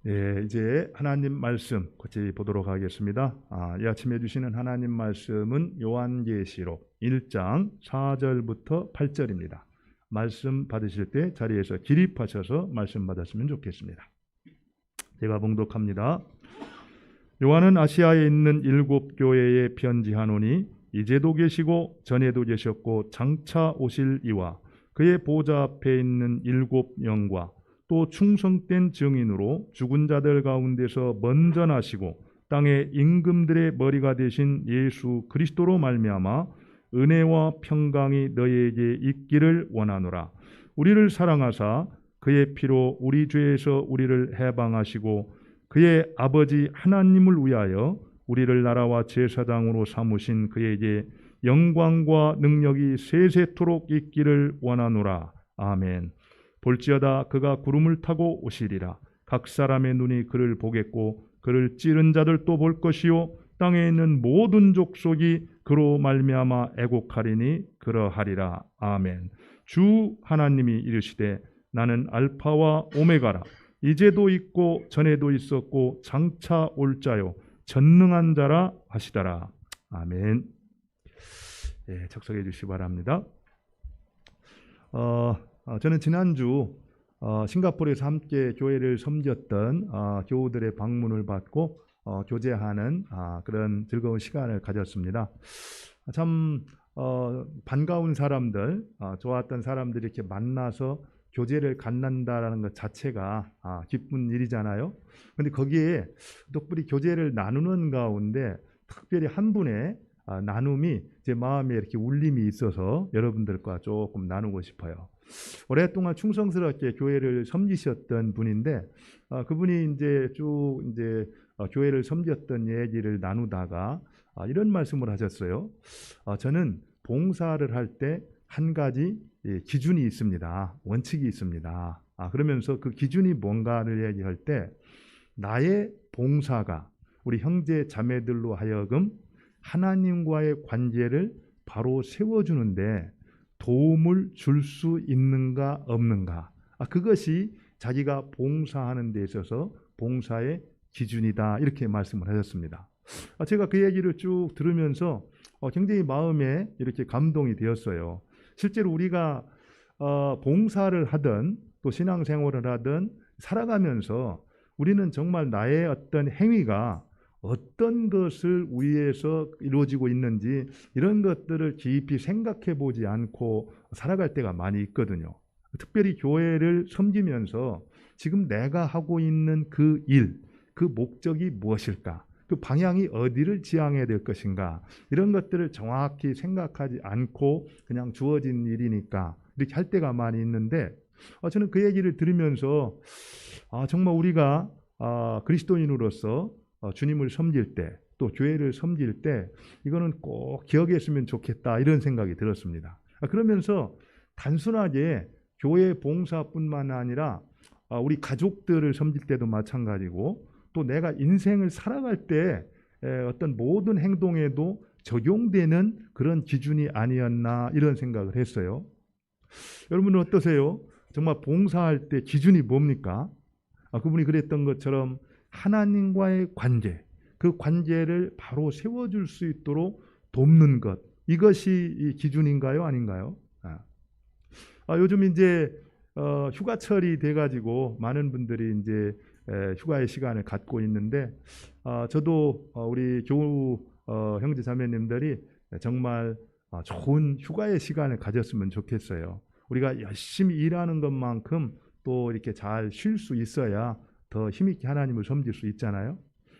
예, 이제 하나님 말씀 같이 보도록 하겠습니다. 이 아침에 주시는 하나님 말씀은 요한계시록 1장 4절부터 8절입니다. 말씀 받으실 때 자리에서 기립하셔서 말씀 받았으면 좋겠습니다. 제가 봉독합니다. 요한은 아시아에 있는 7교회에 편지하노니 이제도 계시고 전에도 계셨고 장차 오실 이와 그의 보좌 앞에 있는 7영과 또 충성된 증인으로 죽은 자들 가운데서 먼저 나시고 땅의 임금들의 머리가 되신 예수 그리스도로 말미암아 은혜와 평강이 너희에게 있기를 원하노라. 우리를 사랑하사 그의 피로 우리 죄에서 우리를 해방하시고 그의 아버지 하나님을 위하여 우리를 나라와 제사장으로 삼으신 그에게 영광과 능력이 세세토록 있기를 원하노라. 아멘. 볼지어다 그가 구름을 타고 오시리라. 각 사람의 눈이 그를 보겠고 그를 찌른 자들도 볼 것이요 땅에 있는 모든 족속이 그로 말미암아 애곡하리니 그러하리라. 아멘. 주 하나님이 이르시되 나는 알파와 오메가라. 이제도 있고 전에도 있었고 장차 올 자요 전능한 자라 하시더라. 아멘. 예, 적석해 주시기 바랍니다. 저는 지난주 싱가포르에서 함께 교회를 섬겼던 교우들의 방문을 받고 교제하는 그런 즐거운 시간을 가졌습니다. 참 반가운 사람들, 좋았던 사람들이 이렇게 만나서 교제를 갖는다라는 것 자체가 기쁜 일이잖아요. 그런데 거기에 특별히 교제를 나누는 가운데 특별히 한 분의 나눔이 제 마음에 이렇게 울림이 있어서 여러분들과 조금 나누고 싶어요. 오랫동안 충성스럽게 교회를 섬기셨던 분인데 그분이 이제 쭉 교회를 섬겼던 얘기를 나누다가 이런 말씀을 하셨어요. 저는 봉사를 할 때 한 가지 기준이 있습니다. 원칙이 있습니다. 그러면서 그 기준이 뭔가를 얘기할 때 나의 봉사가 우리 형제 자매들로 하여금 하나님과의 관계를 바로 세워주는데 도움을 줄 수 있는가 없는가, 그것이 자기가 봉사하는 데 있어서 봉사의 기준이다, 이렇게 말씀을 하셨습니다. 제가 그 얘기를 쭉 들으면서 굉장히 마음에 이렇게 감동이 되었어요. 실제로 우리가 봉사를 하든 또 신앙생활을 하든 살아가면서 우리는 정말 나의 어떤 행위가 어떤 것을 위해서 이루어지고 있는지 이런 것들을 깊이 생각해 보지 않고 살아갈 때가 많이 있거든요. 특별히 교회를 섬기면서 지금 내가 하고 있는 그 일, 그 목적이 무엇일까? 그 방향이 어디를 지향해야 될 것인가? 이런 것들을 정확히 생각하지 않고 그냥 주어진 일이니까 이렇게 할 때가 많이 있는데 저는 그 얘기를 들으면서 정말 우리가 그리스도인으로서 주님을 섬길 때, 또 교회를 섬길 때 이거는 꼭 기억했으면 좋겠다, 이런 생각이 들었습니다. 그러면서 단순하게 교회 봉사뿐만 아니라 우리 가족들을 섬길 때도 마찬가지고 또 내가 인생을 살아갈 때 어떤 모든 행동에도 적용되는 그런 기준이 아니었나, 이런 생각을 했어요. 여러분은 어떠세요? 정말 봉사할 때 기준이 뭡니까? 그분이 그랬던 것처럼 하나님과의 관계, 그 관계를 바로 세워줄 수 있도록 돕는 것, 이것이 이 기준인가요, 아닌가요? 요즘 이제 휴가철이 돼가지고 많은 분들이 이제 휴가의 시간을 갖고 있는데 저도 우리 교우 형제 자매님들이 정말 좋은 휴가의 시간을 가졌으면 좋겠어요. 우리가 열심히 일하는 것만큼 또 이렇게 잘 쉴 수 있어야 더 힘있게 하나님을 섬길 수 있잖아요.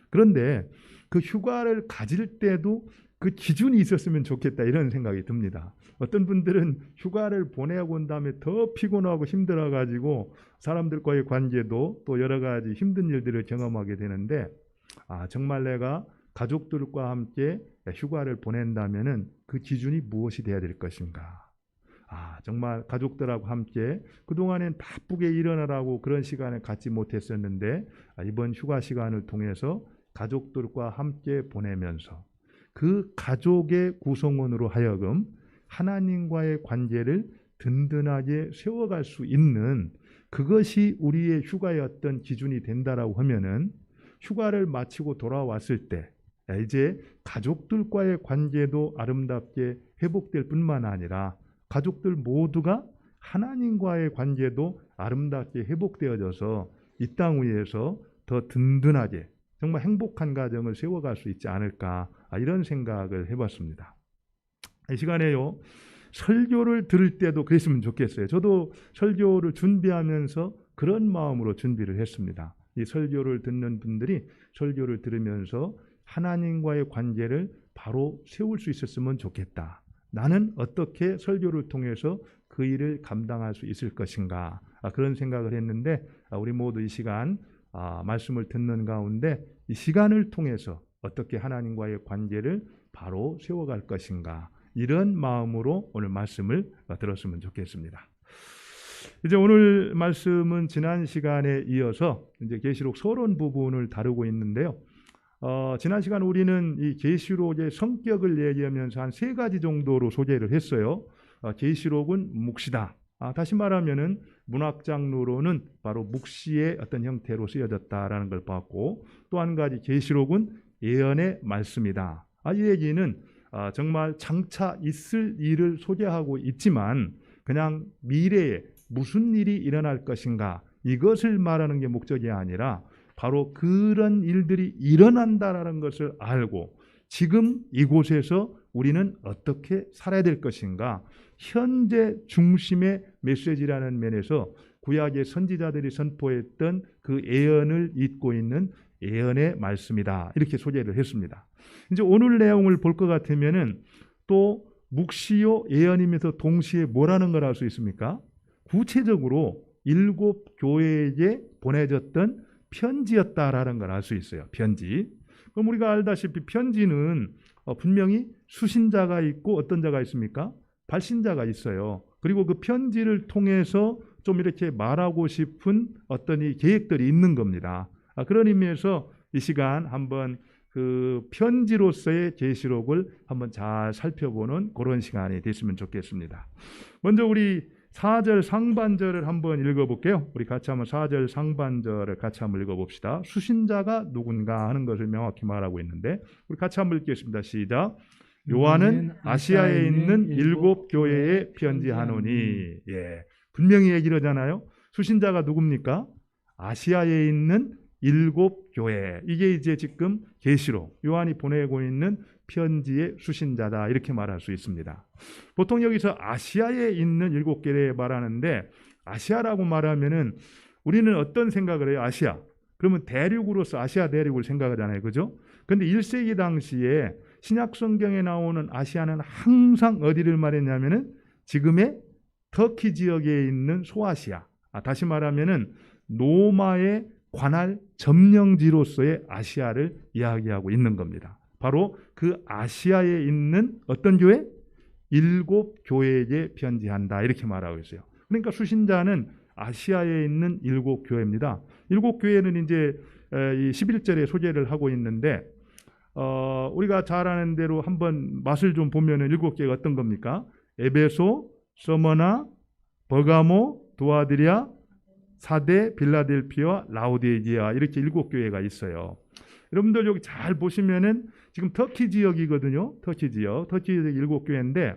그런데 그 휴가를 가질 때도 그 기준이 있었으면 좋겠다, 이런 생각이 듭니다. 어떤 분들은 휴가를 보내고 온 다음에 더 피곤하고 힘들어가지고 사람들과의 관계도 또 여러 가지 힘든 일들을 경험하게 되는데 정말 내가 가족들과 함께 휴가를 보낸다면은 그 기준이 무엇이 돼야 될 것인가? 정말 가족들하고 함께 그동안엔 바쁘게 일어나라고 그런 시간을 갖지 못했었는데 이번 휴가 시간을 통해서 가족들과 함께 보내면서 그 가족의 구성원으로 하여금 하나님과의 관계를 든든하게 세워갈 수 있는 그것이 우리의 휴가의 어떤 기준이 된다라고 하면은 휴가를 마치고 돌아왔을 때 이제 가족들과의 관계도 아름답게 회복될 뿐만 아니라 가족들 모두가 하나님과의 관계도 아름답게 회복되어져서 이 땅 위에서 더 든든하게 정말 행복한 가정을 세워갈 수 있지 않을까, 이런 생각을 해봤습니다. 이 시간에요, 설교를 들을 때도 그랬으면 좋겠어요. 저도 설교를 준비하면서 그런 마음으로 준비를 했습니다. 이 설교를 듣는 분들이 설교를 들으면서 하나님과의 관계를 바로 세울 수 있었으면 좋겠다. 나는 어떻게 설교를 통해서 그 일을 감당할 수 있을 것인가, 그런 생각을 했는데 우리 모두 이 시간 말씀을 듣는 가운데 이 시간을 통해서 어떻게 하나님과의 관계를 바로 세워갈 것인가, 이런 마음으로 오늘 말씀을 들었으면 좋겠습니다. 이제 오늘 말씀은 지난 시간에 이어서 이제 계시록 서론 부분을 다루고 있는데요. 지난 시간 우리는 이 계시록의 성격을 얘기하면서 한 3가지 정도로 소개를 했어요. 계시록은 묵시다. 다시 말하면은 문학장르로는 바로 묵시의 어떤 형태로 쓰여졌다라는 걸 봤고, 또 한 가지 계시록은 예언의 말씀이다. 이 얘기는 정말 장차 있을 일을 소개하고 있지만 그냥 미래에 무슨 일이 일어날 것인가, 이것을 말하는 게 목적이 아니라 바로 그런 일들이 일어난다라는 것을 알고 지금 이곳에서 우리는 어떻게 살아야 될 것인가, 현재 중심의 메시지라는 면에서 구약의 선지자들이 선포했던 그 예언을 잇고 있는 예언의 말씀이다, 이렇게 소개를 했습니다. 이제 오늘 내용을 볼 것 같으면은 또 묵시요 예언이면서 동시에 뭐라는 걸 알 수 있습니까? 구체적으로 7 교회에게 보내졌던 편지였다라는 걸 알 수 있어요. 편지. 그럼 우리가 알다시피 편지는 분명히 수신자가 있고 어떤 자가 있습니까? 발신자가 있어요. 그리고 그 편지를 통해서 좀 이렇게 말하고 싶은 어떤 이 계획들이 있는 겁니다. 그런 의미에서 이 시간 한번 그 편지로서의 계시록을 한번 잘 살펴보는 그런 시간이 됐으면 좋겠습니다. 먼저 우리 4절 상반절을 한번 읽어볼게요. 우리 같이 한번 4절 상반절을 같이 한번 읽어봅시다. 수신자가 누군가 하는 것을 명확히 말하고 있는데 우리 같이 한번 읽겠습니다. 시작. 요한은 아시아에 있는 7 교회에 편지하노니. 예, 분명히 얘기를 하잖아요. 수신자가 누굽니까? 아시아에 있는 7 교회. 이게 이제 지금 계시록 요한이 보내고 있는 편지의 수신자다, 이렇게 말할 수 있습니다. 보통 여기서 아시아에 있는 7 교회에 말하는데, 아시아라고 말하면은 우리는 어떤 생각을 해요? 아시아. 그러면 대륙으로서 아시아 대륙을 생각하잖아요. 그죠? 근데 1세기 당시에 신약 성경에 나오는 아시아는 항상 어디를 말했냐면은 지금의 터키 지역에 있는 소아시아. 다시 말하면은 로마의 관할 점령지로서의 아시아를 이야기하고 있는 겁니다. 바로 그 아시아에 있는 어떤 교회? 7 교회에게 편지한다, 이렇게 말하고 있어요. 그러니까 수신자는 아시아에 있는 7 교회입니다. 7 교회는 이제 11절에 소개를 하고 있는데 우리가 잘 아는 대로 한번 맛을 좀 보면은 7 개가 어떤 겁니까? 에베소, 서머나, 버가모, 두아드리아, 사데, 빌라델피아, 라오디게아, 이렇게 7 교회가 있어요. 여러분들 여기 잘 보시면은 지금 터키 지역이거든요. 터키 지역 7 교회인데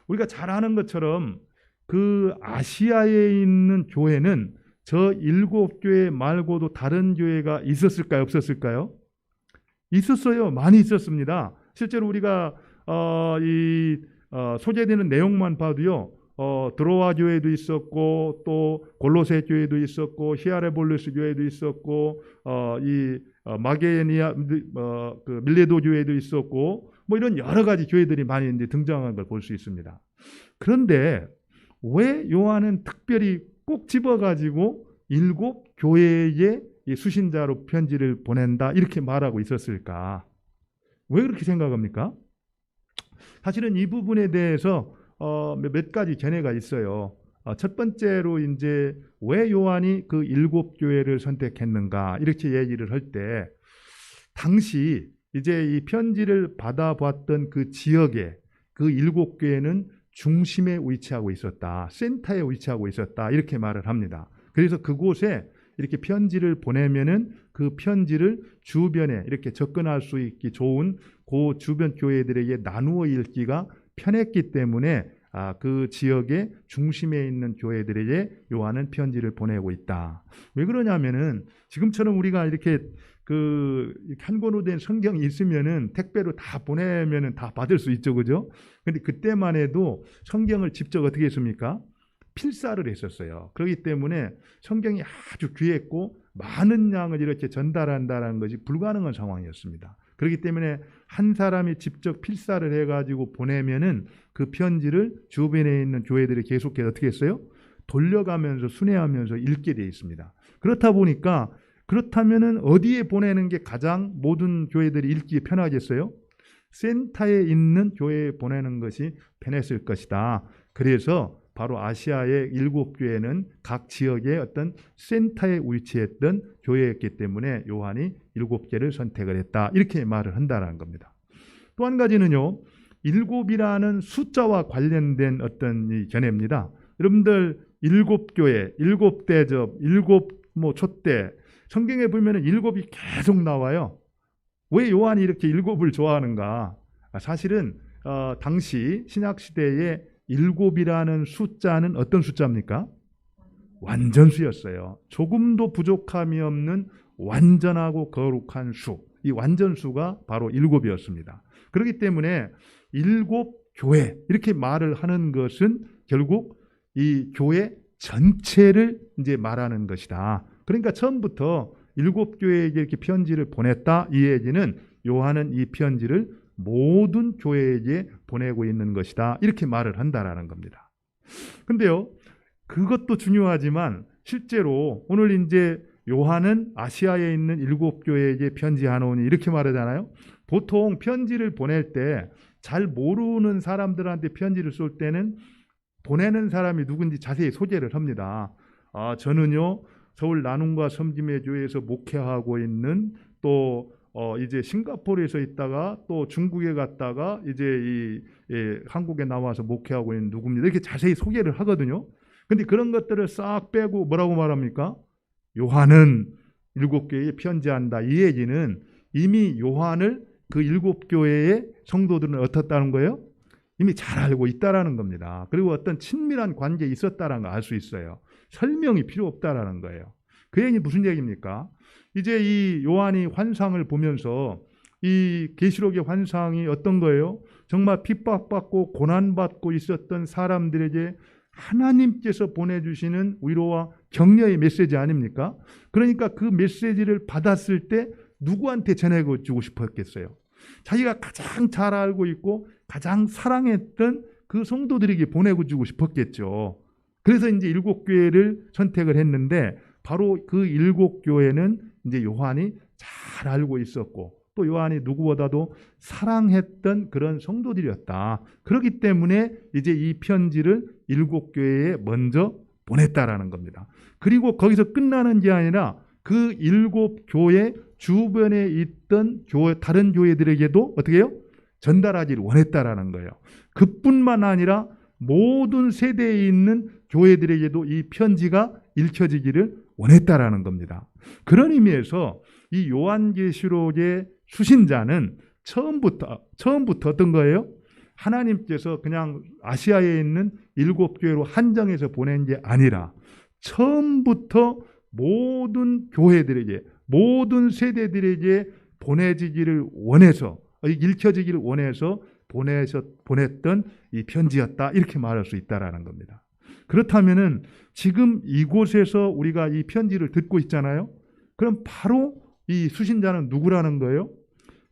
우리가 잘 아는 것처럼 그 아시아에 있는 교회는 저 7 교회 말고도 다른 교회가 있었을까요? 없었을까요? 있었어요. 많이 있었습니다. 실제로 우리가 소개되는 내용만 봐도요. 드로아 교회도 있었고 또 골로새 교회도 있었고 히아레볼리스 교회도 있었고 마게니아 그 밀레도 교회도 있었고 뭐 이런 여러 가지 교회들이 많이 이제 등장한 걸 볼 수 있습니다. 그런데 왜 요한은 특별히 꼭 집어가지고 7 교회에 수신자로 편지를 보낸다, 이렇게 말하고 있었을까? 왜 그렇게 생각합니까? 사실은 이 부분에 대해서 몇 가지 견해가 있어요. 첫 번째로 이제 왜 요한이 그 7 교회를 선택했는가, 이렇게 얘기를 할 때 당시 이제 이 편지를 받아봤던 그 지역에 그 7 교회는 중심에 위치하고 있었다, 센터에 위치하고 있었다, 이렇게 말을 합니다. 그래서 그곳에 이렇게 편지를 보내면은 그 편지를 주변에 이렇게 접근할 수 있기 좋은 그 주변 교회들에게 나누어 읽기가 편했기 때문에 그 지역의 중심에 있는 교회들에게 요한은 편지를 보내고 있다. 왜 그러냐면은 지금처럼 우리가 이렇게 한 권으로 된 성경이 있으면은 택배로 다 보내면은 다 받을 수 있죠, 그죠? 근데 그때만 해도 성경을 직접 어떻게 했습니까? 필사를 했었어요. 그렇기 때문에 성경이 아주 귀했고 많은 양을 이렇게 전달한다는 것이 불가능한 상황이었습니다. 그렇기 때문에 한 사람이 직접 필사를 해가지고 보내면은 그 편지를 주변에 있는 교회들이 계속해서 어떻게 했어요? 돌려가면서 순회하면서 읽게 되어 있습니다. 그렇다 보니까 그렇다면은 어디에 보내는 게 가장 모든 교회들이 읽기 편하겠어요? 센터에 있는 교회에 보내는 것이 편했을 것이다. 그래서 바로 아시아의 7교회는 각 지역의 어떤 센터에 위치했던 교회였기 때문에 요한이 7개를 선택을 했다. 이렇게 말을 한다는 겁니다. 또 한 가지는요. 7이라는 숫자와 관련된 어떤 이 견해입니다. 여러분들 7교회, 7대접, 7촛대 성경에 보면 7이 계속 나와요. 왜 요한이 이렇게 7을 좋아하는가? 사실은 당시 신약시대에 7이라는 숫자는 어떤 숫자입니까? 완전수였어요. 조금도 부족함이 없는 완전하고 거룩한 수. 이 완전수가 바로 7이었습니다. 그렇기 때문에 7교회 이렇게 말을 하는 것은 결국 이 교회 전체를 이제 말하는 것이다. 그러니까 처음부터 7교회에게 이렇게 편지를 보냈다. 이 얘기는 요한은 이 편지를 모든 교회에게 보내고 있는 것이다. 이렇게 말을 한다라는 겁니다. 근데요, 그것도 중요하지만 실제로 오늘 이제 요한은 아시아에 있는 7교회에게 편지하노니 이렇게 말하잖아요. 보통 편지를 보낼 때 잘 모르는 사람들한테 편지를 쏠 때는 보내는 사람이 누군지 자세히 소개를 합니다. 저는요, 서울 나눔과 섬김의 교회에서 목회하고 있는 또 이제 싱가포르에서 있다가 또 중국에 갔다가 이제 한국에 나와서 목회하고 있는 누구입니다. 이렇게 자세히 소개를 하거든요. 근데 그런 것들을 싹 빼고 뭐라고 말합니까? 요한은 7교회에 편지한다. 이 얘기는 이미 요한을 그 7교회의 성도들은 어떻다는 거예요? 이미 잘 알고 있다라는 겁니다. 그리고 어떤 친밀한 관계에 있었다라는 걸 알 수 있어요. 설명이 필요 없다라는 거예요. 그 얘기 무슨 얘기입니까? 이제 이 요한이 환상을 보면서 이 계시록의 환상이 어떤 거예요? 정말 핍박받고 고난받고 있었던 사람들에게 하나님께서 보내주시는 위로와 격려의 메시지 아닙니까? 그러니까 그 메시지를 받았을 때 누구한테 전해주고 싶었겠어요? 자기가 가장 잘 알고 있고 가장 사랑했던 그 성도들에게 보내주고 싶었겠죠. 그래서 이제 7교회를 선택을 했는데 바로 그 7교회는 이제 요한이 잘 알고 있었고 또 요한이 누구보다도 사랑했던 그런 성도들이었다. 그렇기 때문에 이제 이 편지를 7교회에 먼저 보냈다라는 겁니다. 그리고 거기서 끝나는 게 아니라 그 7교회 주변에 있던 다른 교회들에게도 어떻게 해요? 전달하기를 원했다라는 거예요. 그뿐만 아니라 모든 세대에 있는 교회들에게도 이 편지가 읽혀지기를 원했다라는 겁니다. 그런 의미에서 이 요한계시록의 수신자는 처음부터 어떤 거예요? 하나님께서 그냥 아시아에 있는 7교회로 한정해서 보낸 게 아니라 처음부터 모든 교회들에게 모든 세대들에게 보내지기를 원해서 읽혀지기를 원해서 보냈던 이 편지였다. 이렇게 말할 수 있다라는 겁니다. 그렇다면은 지금 이곳에서 우리가 이 편지를 듣고 있잖아요. 그럼 바로 이 수신자는 누구라는 거예요?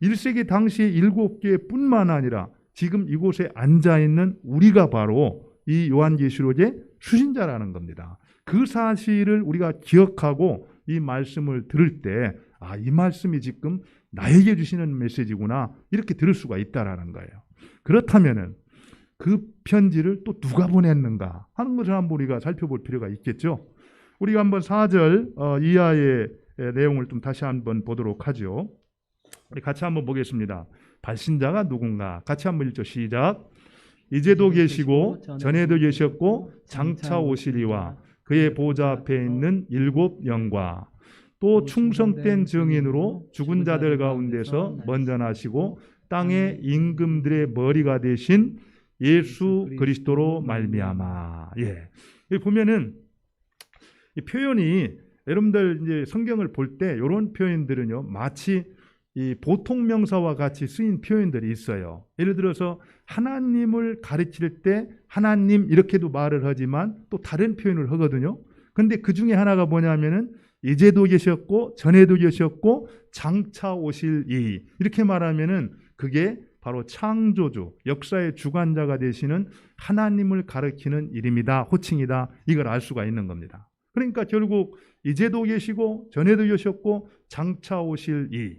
1세기 당시의 7교회뿐만 아니라 지금 이곳에 앉아있는 우리가 바로 이 요한계시록의 수신자라는 겁니다. 그 사실을 우리가 기억하고 이 말씀을 들을 때 이 말씀이 지금 나에게 주시는 메시지구나 이렇게 들을 수가 있다라는 거예요. 그렇다면은 그 편지를 또 누가 보냈는가 하는 것을 한번 우리가 살펴볼 필요가 있겠죠. 우리가 한번 4절 이하의 내용을 좀 다시 한번 보도록 하죠. 우리 같이 한번 보겠습니다. 발신자가 누군가 같이 한번 읽죠. 시작. 이제도 계시고 전에도 계셨고 장차 오시리와 그의 보좌 앞에 있는 일곱 영과 또 충성된 증인으로 죽은 자들 가운데서 먼저 나시고 땅의 임금들의 머리가 되신 예수 그리스도로 말미암아. 예. 여기 보면은 이 표현이 여러분들 이제 성경을 볼 때 이런 표현들은요 마치 이 보통 명사와 같이 쓰인 표현들이 있어요. 예를 들어서 하나님을 가르칠 때 하나님 이렇게도 말을 하지만 또 다른 표현을 하거든요. 근데 그 중에 하나가 뭐냐면은 이제도 계셨고 전에도 계셨고 장차 오실 이 이렇게 말하면은 그게 바로 창조주, 역사의 주관자가 되시는 하나님을 가리키는 이름이다, 호칭이다. 이걸 알 수가 있는 겁니다. 그러니까 결국 이제도 계시고 전에도 계셨고 장차 오실 이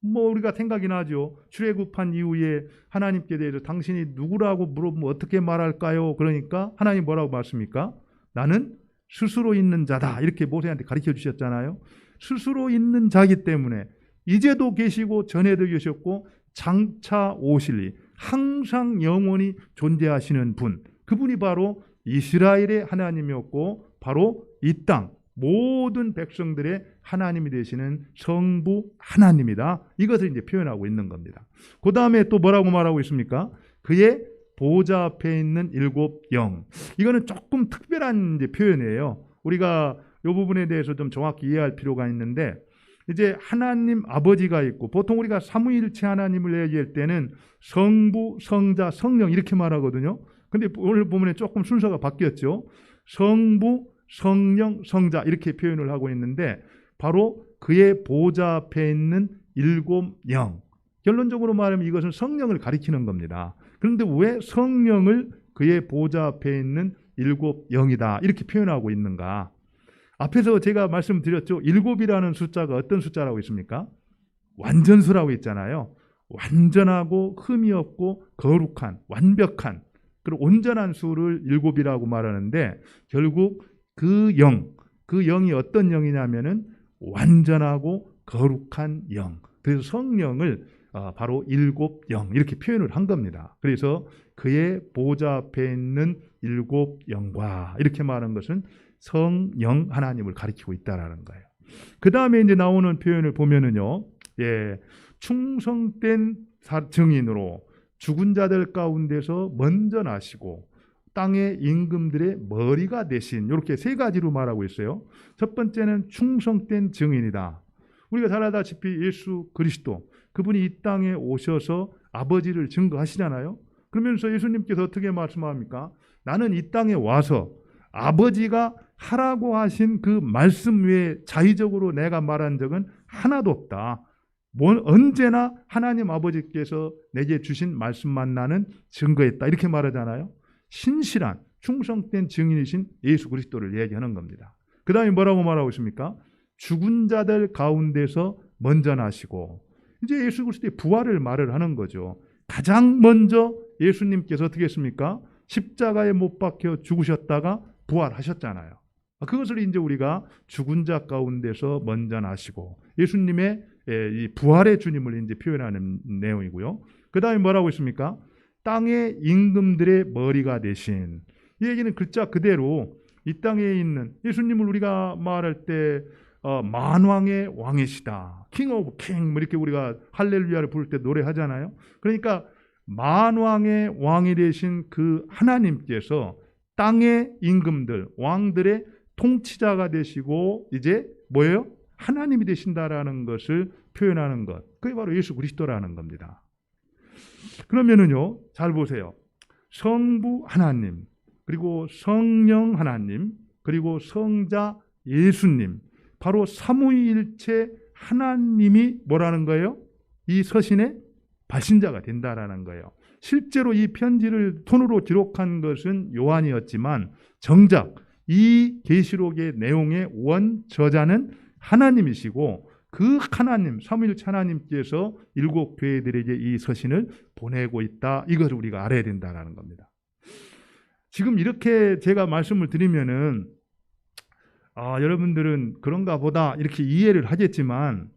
우리가 생각이 나죠. 출애굽한 이후에 하나님께 대해서 당신이 누구라고 물어보면 어떻게 말할까요? 그러니까 하나님 뭐라고 말씀입니까? 나는 스스로 있는 자다. 이렇게 모세한테 가르쳐 주셨잖아요. 스스로 있는 자기 때문에 이제도 계시고 전에도 계셨고 장차 오실 이 항상 영원히 존재하시는 분. 그분이 바로 이스라엘의 하나님이었고 바로 이 땅 모든 백성들의 하나님이 되시는 성부 하나님이다. 이것을 이제 표현하고 있는 겁니다. 그 다음에 또 뭐라고 말하고 있습니까? 그의 보좌 앞에 있는 일곱 영. 이거는 조금 특별한 이제 표현이에요. 우리가 이 부분에 대해서 좀 정확히 이해할 필요가 있는데 이제 하나님 아버지가 있고 보통 우리가 삼위일체 하나님을 얘기할 때는 성부, 성자, 성령 이렇게 말하거든요. 근데 오늘 보면 조금 순서가 바뀌었죠. 성부, 성령, 성자 이렇게 표현을 하고 있는데 바로 그의 보좌 앞에 있는 일곱 영. 결론적으로 말하면 이것은 성령을 가리키는 겁니다. 그런데 왜 성령을 그의 보좌 앞에 있는 일곱 영이다 이렇게 표현하고 있는가? 앞에서 제가 말씀드렸죠. 일곱이라는 숫자가 어떤 숫자라고 있습니까? 완전수라고 있잖아요. 완전하고 흠이 없고 거룩한, 완벽한 그리고 온전한 수를 일곱이라고 말하는데 결국 그 영이 어떤 영이냐면은 완전하고 거룩한 영. 그래서 성령을 바로 일곱 영 이렇게 표현을 한 겁니다. 그래서 그의 보좌 앞에 있는 일곱 영과 이렇게 말한 것은 성령 하나님을 가리키고 있다라는 거예요. 그 다음에 이제 나오는 표현을 보면은요, 충성된 증인으로 죽은 자들 가운데서 먼저 나시고 땅의 임금들의 머리가 되신 이렇게 세 가지로 말하고 있어요. 첫 번째는 충성된 증인이다. 우리가 잘 알다시피 예수 그리스도 그분이 이 땅에 오셔서 아버지를 증거하시잖아요. 그러면서 예수님께서 어떻게 말씀합니까? 나는 이 땅에 와서 아버지가 하라고 하신 그 말씀 외에 자의적으로 내가 말한 적은 하나도 없다. 언제나 하나님 아버지께서 내게 주신 말씀만 나는 증거했다. 이렇게 말하잖아요. 신실한 충성된 증인이신 예수 그리스도를 얘기하는 겁니다. 그 다음에 뭐라고 말하고 있습니까? 죽은 자들 가운데서 먼저 나시고 이제 예수 그리스도의 부활을 말을 하는 거죠. 가장 먼저 예수님께서 어떻게 했습니까? 십자가에 못 박혀 죽으셨다가 부활하셨잖아요. 그것을 이제 우리가 죽은 자 가운데서 먼저 나시고 예수님의 이 부활의 주님을 이제 표현하는 내용이고요. 그 다음에 뭐라고 있습니까? 땅의 임금들의 머리가 되신. 이 얘기는 글자 그대로 이 땅에 있는 예수님을 우리가 말할 때 만왕의 왕이시다. 킹 오브 킹 이렇게 우리가 할렐루야를 부를 때 노래하잖아요. 그러니까 만왕의 왕이 되신 그 하나님께서 땅의 임금들, 왕들의 통치자가 되시고 이제 뭐예요? 하나님이 되신다라는 것을 표현하는 것. 그게 바로 예수 그리스도라는 겁니다. 그러면은요, 잘 보세요. 성부 하나님, 그리고 성령 하나님, 그리고 성자 예수님, 바로 삼위일체 하나님이 뭐라는 거예요? 이 서신의 발신자가 된다라는 거예요. 실제로 이 편지를 손으로 기록한 것은 요한이었지만 정작 이 계시록의 내용의 원저자는 하나님이시고 그 하나님, 삼위일체 하나님께서 일곱 교회들에게 이 서신을 보내고 있다. 이걸 우리가 알아야 된다는 겁니다. 지금 이렇게 제가 말씀을 드리면은 여러분들은 그런가 보다 이렇게 이해를 하겠지만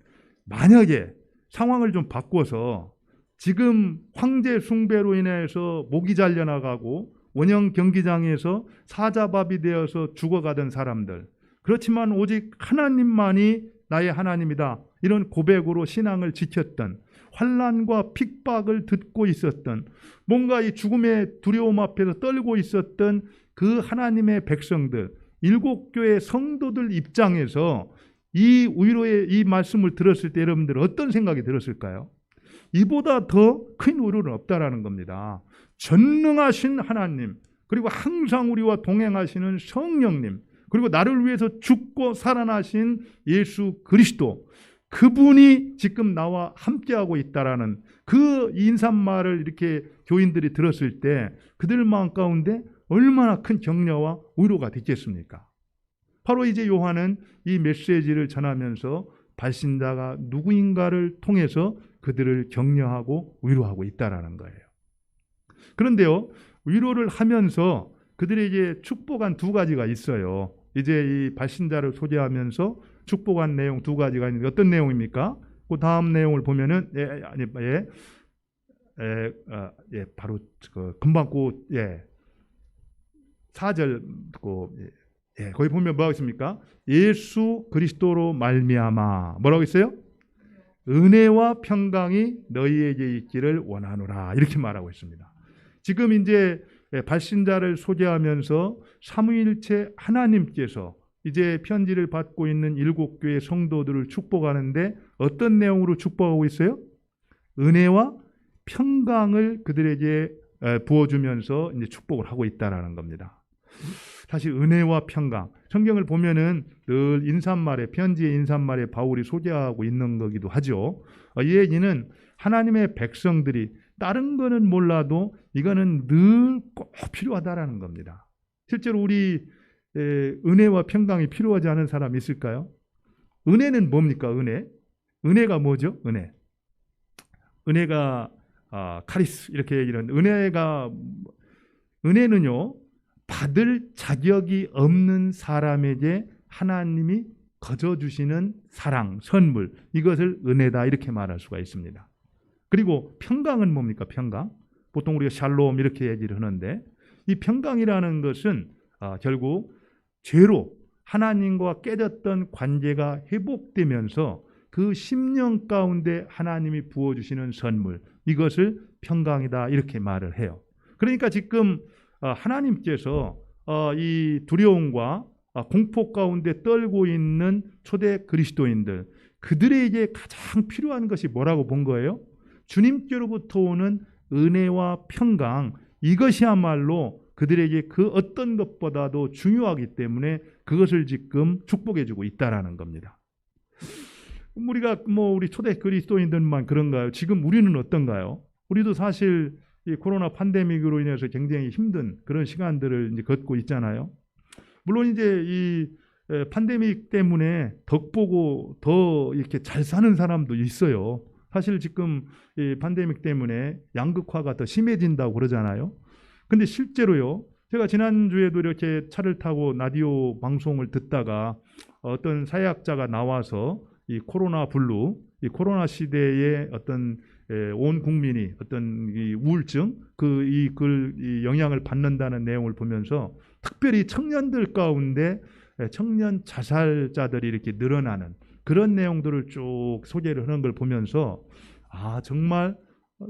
만약에 상황을 좀 바꿔서 지금 황제 숭배로 인해서 목이 잘려나가고 원형 경기장에서 사자밥이 되어서 죽어가던 사람들, 그렇지만 오직 하나님만이 나의 하나님이다, 이런 고백으로 신앙을 지켰던, 환난과 핍박을 듣고 있었던, 뭔가 이 죽음의 두려움 앞에서 떨고 있었던 그 하나님의 백성들, 7교회 성도들 입장에서 이 위로의 이 말씀을 들었을 때 여러분들 어떤 생각이 들었을까요? 이보다 더 큰 위로는 없다라는 겁니다. 전능하신 하나님, 그리고 항상 우리와 동행하시는 성령님, 그리고 나를 위해서 죽고 살아나신 예수 그리스도, 그분이 지금 나와 함께하고 있다라는 그 인사말을 이렇게 교인들이 들었을 때 그들 마음 가운데 얼마나 큰 격려와 위로가 됐겠습니까? 바로 이제 요한은 이 메시지를 전하면서 발신자가 누구인가를 통해서 그들을 격려하고 위로하고 있다라는 거예요. 그런데요, 위로를 하면서 그들에게 축복한 2가지가 있어요. 이제 이 발신자를 소개하면서 축복한 내용 2가지가 있는데 어떤 내용입니까? 그 다음 내용을 보면은 바로 금방 4절 거기 보면 뭐라고 있습니까? 예수 그리스도로 말미암아 뭐라고 있어요? 은혜와 평강이 너희에게 있기를 원하노라, 이렇게 말하고 있습니다. 지금 이제 발신자를 소개하면서 삼위일체 하나님께서 이제 편지를 받고 있는 7교회 성도들을 축복하는데 어떤 내용으로 축복하고 있어요? 은혜와 평강을 그들에게 부어주면서 이제 축복을 하고 있다라는 겁니다. 사실 은혜와 평강, 성경을 보면은 늘 인사말에, 편지의 인사말에 바울이 소개하고 있는 거기도 하죠. 이 얘기는 하나님의 백성들이 다른 거는 몰라도 이거는 늘 꼭 필요하다라는 겁니다. 실제로 우리 은혜와 평강이 필요하지 않은 사람이 있을까요? 은혜는 뭡니까? 은혜가 뭐죠? 은혜가 카리스, 이렇게 얘기를 하는데, 은혜는요, 받을 자격이 없는 사람에게 하나님이 거저주시는 사랑, 선물, 이것을 은혜다, 이렇게 말할 수가 있습니다. 그리고 평강은 뭡니까? 평강. 보통 우리가 샬롬 이렇게 얘기를 하는데, 이 평강이라는 것은 결국 죄로 하나님과 깨졌던 관계가 회복되면서 그 심령 가운데 하나님이 부어주시는 선물, 이것을 평강이다, 이렇게 말을 해요. 그러니까 지금 하나님께서 이 두려움과 공포 가운데 떨고 있는 초대 그리스도인들, 그들에게 가장 필요한 것이 뭐라고 본 거예요? 주님께로부터 오는 은혜와 평강, 이것이야말로 그들에게 그 어떤 것보다도 중요하기 때문에 그것을 지금 축복해 주고 있다라는 겁니다. 우리가 우리 초대 그리스도인들만 그런가요? 지금 우리는 어떤가요? 우리도 사실 이 코로나 팬데믹으로 인해서 굉장히 힘든 그런 시간들을 이제 걷고 있잖아요. 물론 이제 이 팬데믹 때문에 덕보고 더 이렇게 잘 사는 사람도 있어요. 사실 지금 이 팬데믹 때문에 양극화가 더 심해진다고 그러잖아요. 근데 실제로요, 제가 지난주에도 이렇게 차를 타고 라디오 방송을 듣다가 어떤 사회학자가 나와서 이 코로나 블루, 이 코로나 시대의 어떤 온 국민이 어떤 이 우울증, 이 영향을 받는다는 내용을 보면서 특별히 청년들 가운데 청년 자살자들이 이렇게 늘어나는 그런 내용들을 쭉 소개를 하는 걸 보면서 정말,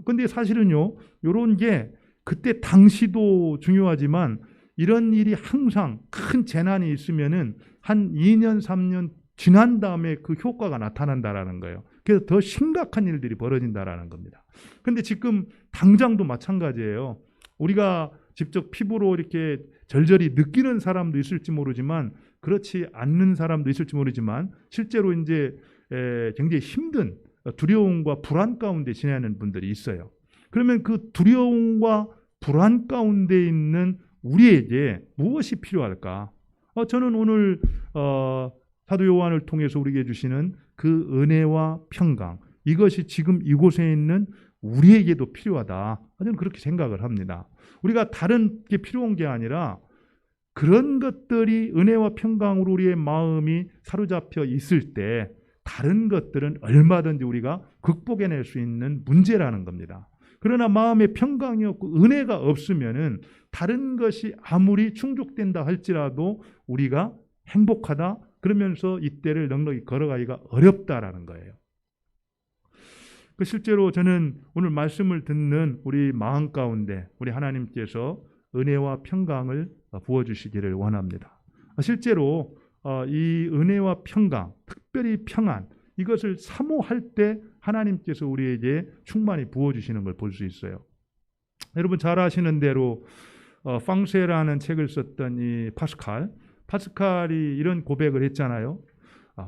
근데 사실은요, 이런 게 그때 당시도 중요하지만 이런 일이 항상 큰 재난이 있으면은 한 2년, 3년 지난 다음에 그 효과가 나타난다라는 거예요. 그래서 더 심각한 일들이 벌어진다라는 겁니다. 근데 지금 당장도 마찬가지예요. 우리가 직접 피부로 이렇게 절절히 느끼는 사람도 있을지 모르지만 그렇지 않는 사람도 있을지 모르지만 실제로 이제 굉장히 힘든 두려움과 불안 가운데 지내는 분들이 있어요. 그러면 그 두려움과 불안 가운데 있는 우리에게 무엇이 필요할까? 저는 오늘 사도 요한을 통해서 우리에게 주시는 그 은혜와 평강, 이것이 지금 이곳에 있는 우리에게도 필요하다. 저는 그렇게 생각을 합니다. 우리가 다른 게 필요한 게 아니라 그런 것들이 은혜와 평강으로 우리의 마음이 사로잡혀 있을 때 다른 것들은 얼마든지 우리가 극복해낼 수 있는 문제라는 겁니다. 그러나 마음에 평강이 없고 은혜가 없으면은 다른 것이 아무리 충족된다 할지라도 우리가 행복하다 그러면서 이 때를 넉넉히 걸어가기가 어렵다라는 거예요. 실제로 저는 오늘 말씀을 듣는 우리 마음 가운데 우리 하나님께서 은혜와 평강을 부어주시기를 원합니다. 실제로 이 은혜와 평강, 특별히 평안, 이것을 사모할 때 하나님께서 우리에게 충만히 부어주시는 걸 볼 수 있어요. 여러분 잘 아시는 대로 팡세라는 책을 썼던 이 파스칼이 이런 고백을 했잖아요.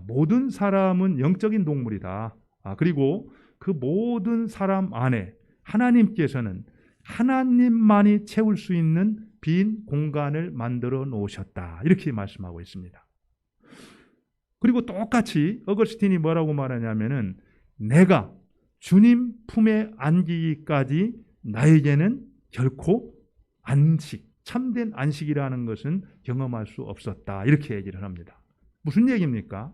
모든 사람은 영적인 동물이다. 그리고 그 모든 사람 안에 하나님께서는 하나님만이 채울 수 있는 빈 공간을 만들어 놓으셨다. 이렇게 말씀하고 있습니다. 그리고 똑같이 어거스틴이 뭐라고 말하냐면은 내가 주님 품에 안기기까지 나에게는 결코 참된 안식이라는 것은 경험할 수 없었다. 이렇게 얘기를 합니다. 무슨 얘기입니까?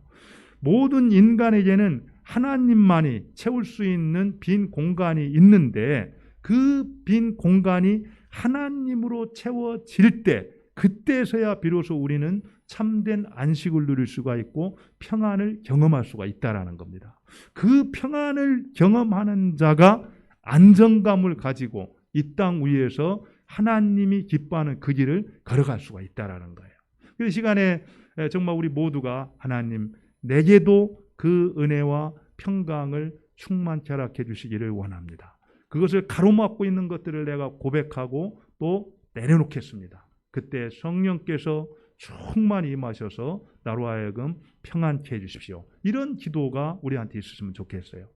모든 인간에게는 하나님만이 채울 수 있는 빈 공간이 있는데 그 빈 공간이 하나님으로 채워질 때 그때서야 비로소 우리는 참된 안식을 누릴 수가 있고 평안을 경험할 수가 있다라는 겁니다. 그 평안을 경험하는 자가 안정감을 가지고 이 땅 위에서 하나님이 기뻐하는 그 길을 걸어갈 수가 있다라는 거예요. 이 시간에 정말 우리 모두가 하나님 내게도 그 은혜와 평강을 충만케 허락해 주시기를 원합니다. 그것을 가로막고 있는 것들을 내가 고백하고 또 내려놓겠습니다. 그때 성령께서 충만히 임하셔서 나로 하여금 평안케 해주십시오. 이런 기도가 우리한테 있었으면 좋겠어요.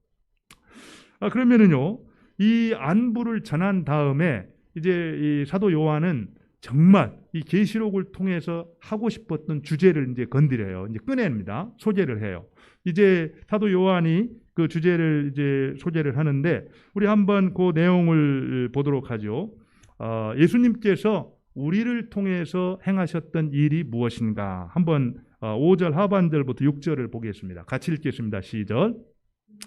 그러면은요, 이 안부를 전한 다음에 이제 이 사도 요한은 정말 이 계시록을 통해서 하고 싶었던 주제를 이제 건드려요. 이제 꺼냅니다. 소개를 해요. 이제 사도 요한이 그 주제를 이제 소개를 하는데 우리 한번 그 내용을 보도록 하죠. 예수님께서 우리를 통해서 행하셨던 일이 무엇인가? 한번 5절 하반절부터 6절을 보겠습니다. 같이 읽겠습니다. 시작.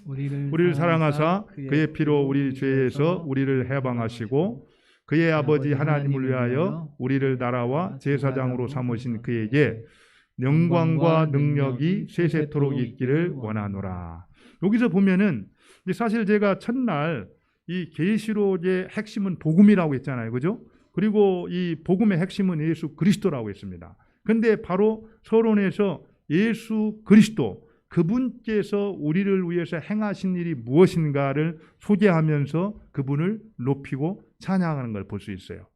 우리를 사랑하사 그의 피로 우리 죄에서 우리를 해방하시고 그의 아버지 하나님을 위하여 우리를 나라와 제사장으로 삼으신 그에게 영광과 능력이 세세토록 있기를 원하노라. 여기서 보면은 사실 제가 첫날 이 계시록의 핵심은 복음이라고 했잖아요. 그죠? 그리고 이 복음의 핵심은 예수 그리스도라고 했습니다. 그런데 바로 서론에서 예수 그리스도 그분께서 우리를 위해서 행하신 일이 무엇인가를 소개하면서 그분을 높이고 찬양하는 걸 볼 수 있어요.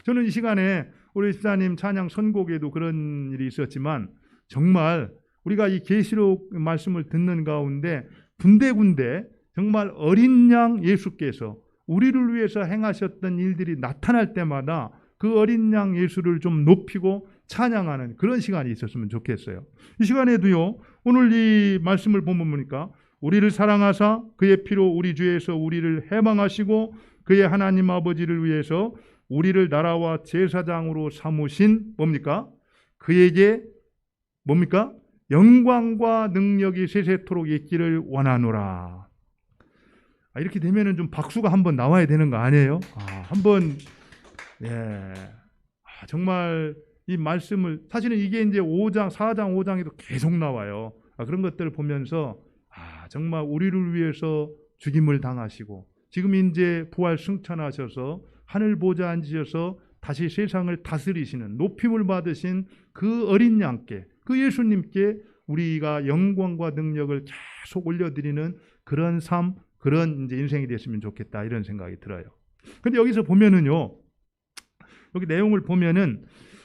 저는 이 시간에 우리 집사님 찬양 선곡에도 그런 일이 있었지만 정말 우리가 이 계시록 말씀을 듣는 가운데 군데군데 정말 어린 양 예수께서 우리를 위해서 행하셨던 일들이 나타날 때마다 그 어린 양 예수를 좀 높이고 찬양하는 그런 시간이 있었으면 좋겠어요. 이 시간에도요, 오늘 이 말씀을 보니까 우리를 사랑하사 그의 피로 우리 죄에서 우리를 해방하시고 그의 하나님 아버지를 위해서 우리를 나라와 제사장으로 삼으신 뭡니까? 그에게 뭡니까? 영광과 능력이 세세토록 있기를 원하노라. 이렇게 되면은 좀 박수가 한번 나와야 되는 거 아니에요? 한번 정말 이 말씀을 사실은 이게 이제 5장, 4장, 5장에도 계속 나와요. 그런 것들을 보면서 정말 우리를 위해서 죽임을 당하시고 지금 이제 부활 승천하셔서 하늘 보좌 앉으셔서 다시 세상을 다스리시는 높임을 받으신 그 어린 양께 그 예수님께 우리가 영광과 능력을 계속 올려드리는 그런 삶, 그런 이제 인생이 됐으면 좋겠다 이런 생각이 들어요. 근데 여기서 보면은요, 여기 내용을 보면은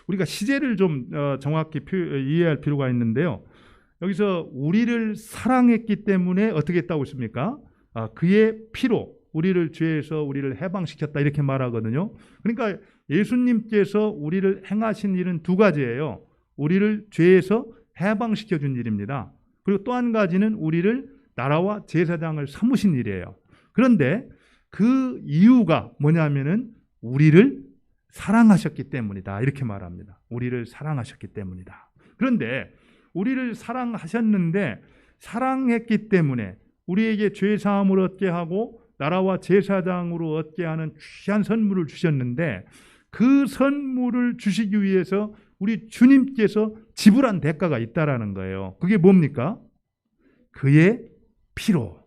우리가 시제를 좀 정확히 이해할 필요가 있는데요. 여기서 우리를 사랑했기 때문에 어떻게 했다고 했습니까? 그의 피로 우리를 죄에서 우리를 해방시켰다 이렇게 말하거든요. 그러니까 예수님께서 우리를 행하신 일은 두 가지예요. 우리를 죄에서 해방시켜준 일입니다. 그리고 또 한 가지는 우리를 나라와 제사장을 삼으신 일이에요. 그런데 그 이유가 뭐냐면은 우리를 사랑하셨기 때문이다 이렇게 말합니다. 우리를 사랑하셨기 때문이다. 그런데 우리를 사랑하셨는데 사랑했기 때문에 우리에게 죄사함을 얻게 하고 나라와 제사장으로 얻게 하는 귀한 선물을 주셨는데 그 선물을 주시기 위해서 우리 주님께서 지불한 대가가 있다라는 거예요. 그게 뭡니까? 그의 피로,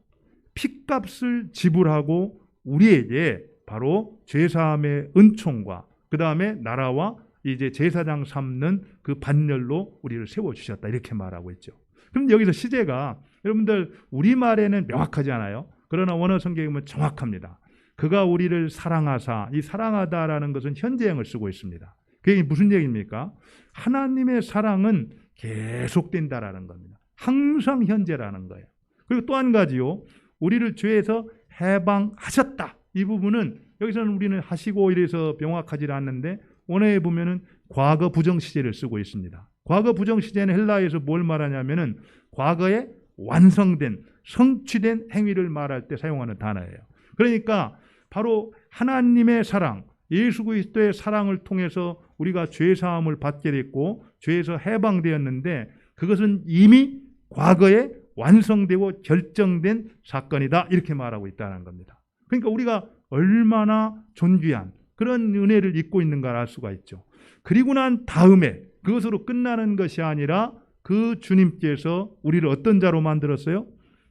피값을 지불하고 우리에게 바로 죄사함의 은총과 그 다음에 나라와 이제 제사장 삼는 그 반열로 우리를 세워주셨다, 이렇게 말하고 있죠. 그럼 여기서 시제가 여러분들 우리말에는 명확하지 않아요. 그러나 원어 성경에 보면 정확합니다. 그가 우리를 사랑하사, 이 사랑하다라는 것은 현재형을 쓰고 있습니다. 그게 무슨 얘기입니까? 하나님의 사랑은 계속된다라는 겁니다. 항상 현재라는 거예요. 그리고 또 한 가지요, 우리를 죄에서 해방하셨다. 이 부분은 여기서는 우리는 하시고 이래서 명확하지 않는데 원어에 보면은 과거 부정 시제를 쓰고 있습니다. 과거 부정 시제는 헬라어에서 뭘 말하냐면은 과거에 완성된, 성취된 행위를 말할 때 사용하는 단어예요. 그러니까 바로 하나님의 사랑, 예수 그리스도의 사랑을 통해서 우리가 죄 사함을 받게 됐고 죄에서 해방되었는데 그것은 이미 과거에 완성되고 결정된 사건이다, 이렇게 말하고 있다는 겁니다. 그러니까 우리가 얼마나 존귀한 그런 은혜를 입고 있는가를 알 수가 있죠. 그리고 난 다음에 그것으로 끝나는 것이 아니라 그 주님께서 우리를 어떤 자로 만들었어요?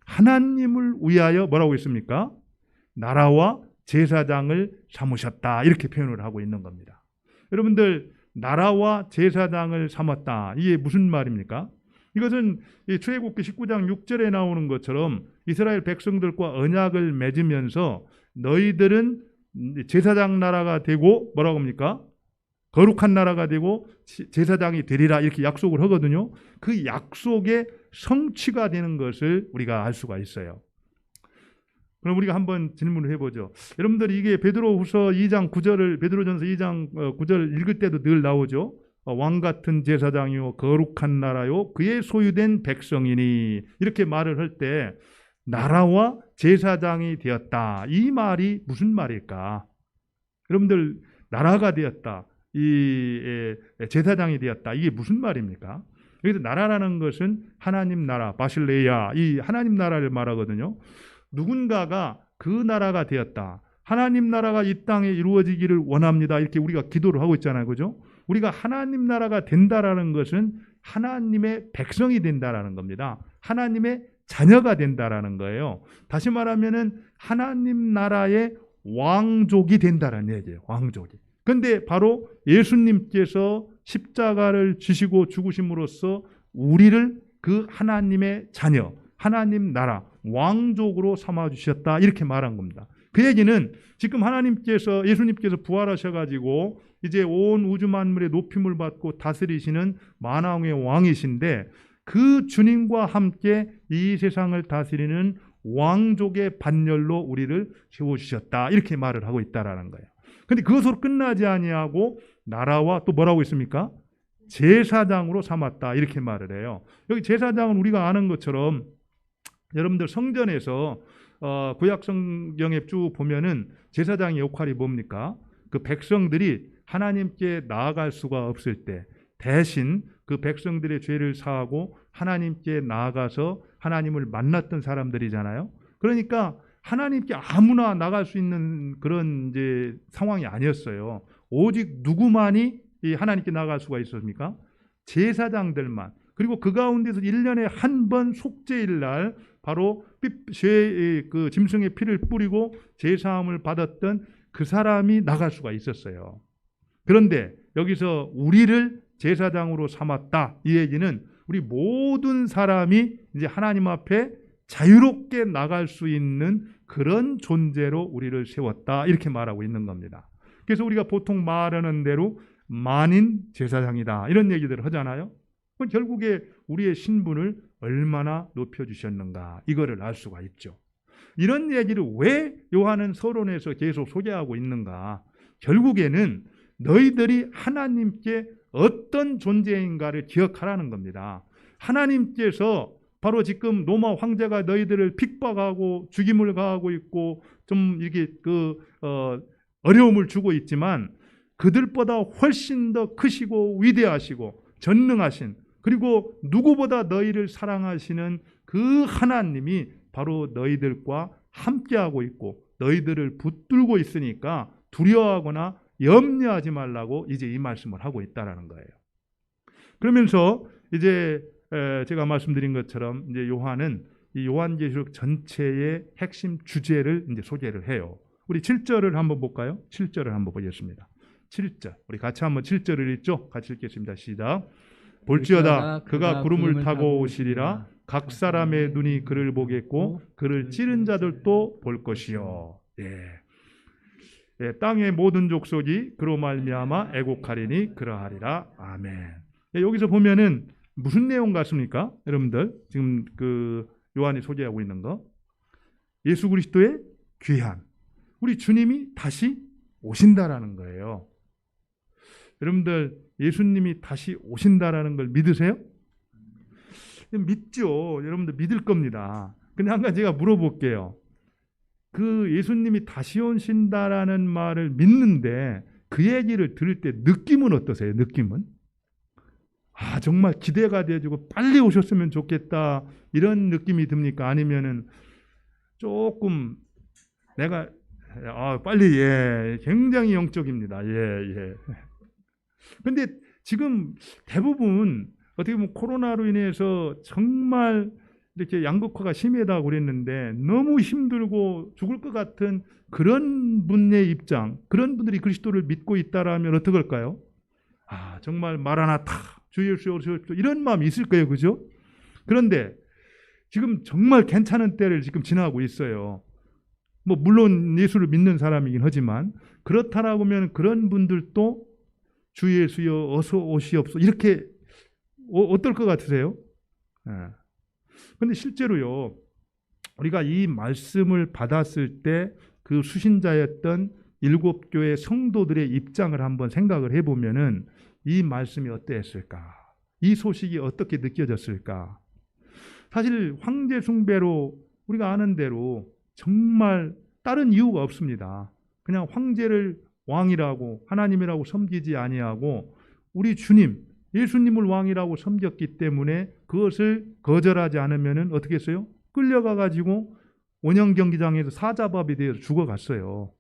하나님을 위하여 뭐라고 했습니까? 나라와 제사장을 삼으셨다, 이렇게 표현을 하고 있는 겁니다. 여러분들, 나라와 제사장을 삼았다, 이게 무슨 말입니까? 이것은 출애굽기 19장 6절에 나오는 것처럼 이스라엘 백성들과 언약을 맺으면서 너희들은 제사장 나라가 되고 뭐라고 합니까? 거룩한 나라가 되고 제사장이 되리라, 이렇게 약속을 하거든요. 그 약속의 성취가 되는 것을 우리가 알 수가 있어요. 그럼 우리가 한번 질문을 해보죠. 여러분들, 이게 베드로후서 2장 9절을 베드로전서 2장 9절 읽을 때도 늘 나오죠. 왕 같은 제사장이요 거룩한 나라요 그의 소유된 백성이니, 이렇게 말을 할 때 나라와 제사장이 되었다, 이 말이 무슨 말일까? 여러분들, 나라가 되었다, 이 제사장이 되었다, 이게 무슨 말입니까? 여기서 나라라는 것은 하나님 나라, 바실레야, 이 하나님 나라를 말하거든요. 누군가가 그 나라가 되었다, 하나님 나라가 이 땅에 이루어지기를 원합니다, 이렇게 우리가 기도를 하고 있잖아요, 그죠? 우리가 하나님 나라가 된다라는 것은 하나님의 백성이 된다라는 겁니다. 하나님의 자녀가 된다라는 거예요. 다시 말하면은 하나님 나라의 왕족이 된다라는 얘기예요. 왕족이. 그런데 바로 예수님께서 십자가를 지시고 죽으심으로써 우리를 그 하나님의 자녀, 하나님 나라, 왕족으로 삼아주셨다, 이렇게 말한 겁니다. 그 얘기는 지금 하나님께서, 예수님께서 부활하셔가지고 이제 온 우주 만물의 높임을 받고 다스리시는 만왕의 왕이신데 그 주님과 함께 이 세상을 다스리는 왕족의 반열로 우리를 세워주셨다, 이렇게 말을 하고 있다라는 거예요. 그런데 그것으로 끝나지 아니하고 나라와 또 뭐라고 있습니까? 제사장으로 삼았다, 이렇게 말을 해요. 여기 제사장은 우리가 아는 것처럼 여러분들 성전에서 구약 성경에 쭉 보면은 제사장의 역할이 뭡니까? 그 백성들이 하나님께 나아갈 수가 없을 때 대신 그 백성들의 죄를 사하고 하나님께 나아가서 하나님을 만났던 사람들이잖아요. 그러니까 하나님께 아무나 나갈 수 있는 그런 이제 상황이 아니었어요. 오직 누구만이 이 하나님께 나아갈 수가 있었습니까? 제사장들만. 그리고 그 가운데서 1년에 한 번 속죄일 날 바로 그 짐승의 피를 뿌리고 제사함을 받았던 그 사람이 나갈 수가 있었어요. 그런데 여기서 우리를 제사장으로 삼았다, 이 얘기는 우리 모든 사람이 이제 하나님 앞에 자유롭게 나갈 수 있는 그런 존재로 우리를 세웠다, 이렇게 말하고 있는 겁니다. 그래서 우리가 보통 말하는 대로 만인 제사장이다, 이런 얘기들을 하잖아요. 결국에 우리의 신분을 얼마나 높여주셨는가, 이거를 알 수가 있죠. 이런 얘기를 왜 요한은 서론에서 계속 소개하고 있는가? 결국에는 너희들이 하나님께 어떤 존재인가를 기억하라는 겁니다. 하나님께서 바로 지금 로마 황제가 너희들을 핍박하고 죽임을 가하고 있고 좀 이렇게 어려움을 주고 있지만 그들보다 훨씬 더 크시고 위대하시고 전능하신, 그리고 누구보다 너희를 사랑하시는 그 하나님이 바로 너희들과 함께하고 있고 너희들을 붙들고 있으니까 두려워하거나 염려하지 말라고 이제 이 말씀을 하고 있다라는 거예요. 그러면서 이제 제가 말씀드린 것처럼 이제 요한은 이 요한계시록 전체의 핵심 주제를 이제 소개를 해요. 우리 7절을 한번 볼까요? 7절을 한번 보겠습니다. 7절. 우리 같이 한번 7절을 읽죠? 같이 읽겠습니다. 시작. 볼지어다 그가 구름을 타고 오시리라. 각 사람의 눈이 그를 보겠고 그를 찌른 자들도 볼 것이요. 땅의 모든 족속이 그로 말미암아 애곡하리니 그러하리라. 아멘. 여기서 보면은 무슨 내용 같습니까? 여러분들 지금 그 요한이 소개하고 있는 거, 예수 그리스도의 귀한, 우리 주님이 다시 오신다라는 거예요. 여러분들 예수님이 다시 오신다라는 걸 믿으세요? 믿죠. 여러분들 믿을 겁니다. 근데 한 가지 제가 물어볼게요. 그 예수님이 다시 오신다라는 말을 믿는데 그 얘기를 들을 때 느낌은 어떠세요? 느낌은? 정말 기대가 돼가지고 빨리 오셨으면 좋겠다 이런 느낌이 듭니까? 아니면은 조금 내가 빨리 굉장히 영적입니다. 근데 지금 대부분 어떻게 보면 코로나로 인해서 정말 이렇게 양극화가 심하다고 그랬는데 너무 힘들고 죽을 것 같은 그런 분의 입장, 그런 분들이 그리스도를 믿고 있다라면 어떡할까요? 정말 마라나타, 주 예수 오십시오 이런 마음이 있을 거예요. 그죠? 그런데 지금 정말 괜찮은 때를 지금 지나고 있어요. 뭐 물론 예수를 믿는 사람이긴 하지만 그렇다라고 하면 그런 분들도 주 예수여 어서 오시옵소서 이렇게 어떨 것 같으세요? 그런데 실제로요, 우리가 이 말씀을 받았을 때 그 수신자였던 7교회 성도들의 입장을 한번 생각을 해보면은 이 말씀이 어땠을까? 이 소식이 어떻게 느껴졌을까? 사실 황제 숭배로 우리가 아는 대로 정말 다른 이유가 없습니다. 그냥 황제를 왕이라고 하나님이라고 섬기지 아니하고 우리 주님 예수님을 왕이라고 섬겼기 때문에 그것을 거절하지 않으면 어떻게 했어요? 끌려가 가지고 원형 경기장에서 사자밥이 되어서 죽어갔어요.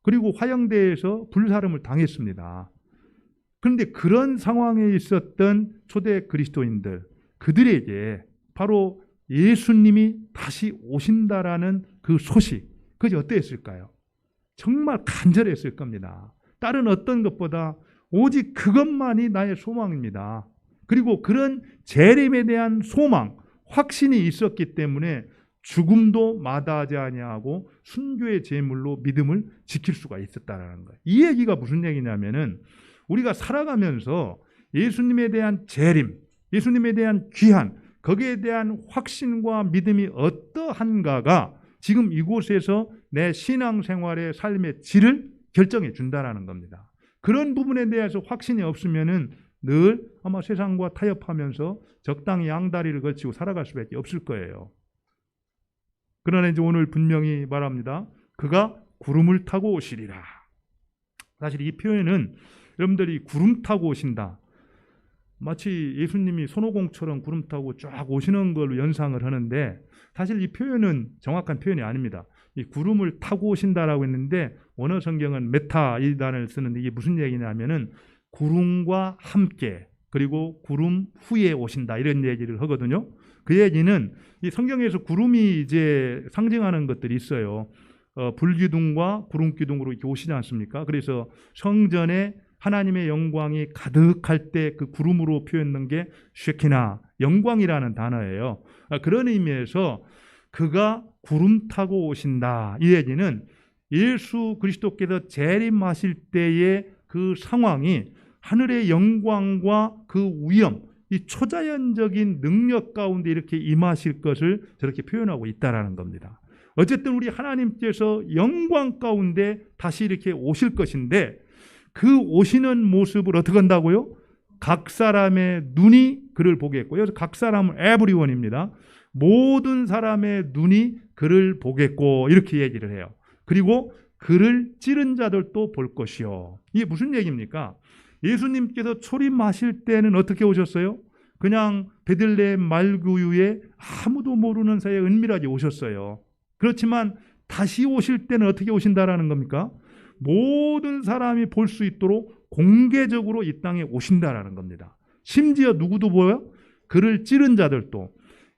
그리고 화형대에서 불사름을 당했습니다. 그런데 그런 상황에 있었던 초대 그리스도인들, 그들에게 바로 예수님이 다시 오신다라는 그 소식, 그것이 어땠을까요? 정말 간절했을 겁니다. 다른 어떤 것보다 오직 그것만이 나의 소망입니다. 그리고 그런 재림에 대한 소망, 확신이 있었기 때문에 죽음도 마다하지 아니하고 순교의 제물로 믿음을 지킬 수가 있었다는 거예요. 이 얘기가 무슨 얘기냐면은 우리가 살아가면서 예수님에 대한 재림, 예수님에 대한 귀한, 거기에 대한 확신과 믿음이 어떠한가가 지금 이곳에서 내 신앙생활의 삶의 질을 결정해 준다는 겁니다. 그런 부분에 대해서 확신이 없으면은 늘 아마 세상과 타협하면서 적당히 양다리를 걸치고 살아갈 수밖에 없을 거예요. 그러나 이제 오늘 분명히 말합니다. 그가 구름을 타고 오시리라. 사실 이 표현은 여러분들이 구름 타고 오신다, 마치 예수님이 손오공처럼 구름 타고 쫙 오시는 걸로 연상을 하는데 사실 이 표현은 정확한 표현이 아닙니다. 이 구름을 타고 오신다라고 했는데 원어 성경은 메타 이 단어를 쓰는데 이게 무슨 얘기냐면은 구름과 함께 그리고 구름 후에 오신다 이런 얘기를 하거든요. 그 얘기는 이 성경에서 구름이 이제 상징하는 것들이 있어요. 불기둥과 구름기둥으로 이렇게 오시지 않습니까? 그래서 성전에 하나님의 영광이 가득할 때 그 구름으로 표현한 게 쉐키나, 영광이라는 단어예요. 그런 의미에서 그가 구름 타고 오신다. 이 얘기는 예수 그리스도께서 재림하실 때의 그 상황이 하늘의 영광과 그 위엄, 이 초자연적인 능력 가운데 이렇게 임하실 것을 저렇게 표현하고 있다라는 겁니다. 어쨌든 우리 하나님께서 영광 가운데 다시 이렇게 오실 것인데 그 오시는 모습을 어떻게 한다고요? 각 사람의 눈이 그를 보겠고, 여기서 각 사람은 everyone입니다. 모든 사람의 눈이 그를 보겠고 이렇게 얘기를 해요. 그리고 그를 찌른 자들도 볼 것이요. 이게 무슨 얘기입니까? 예수님께서 초림하실 때는 어떻게 오셨어요? 그냥 베들레헴 말구유에 아무도 모르는 사이에 은밀하게 오셨어요. 그렇지만 다시 오실 때는 어떻게 오신다라는 겁니까? 모든 사람이 볼 수 있도록 공개적으로 이 땅에 오신다라는 겁니다. 심지어 누구도 보여? 그를 찌른 자들도,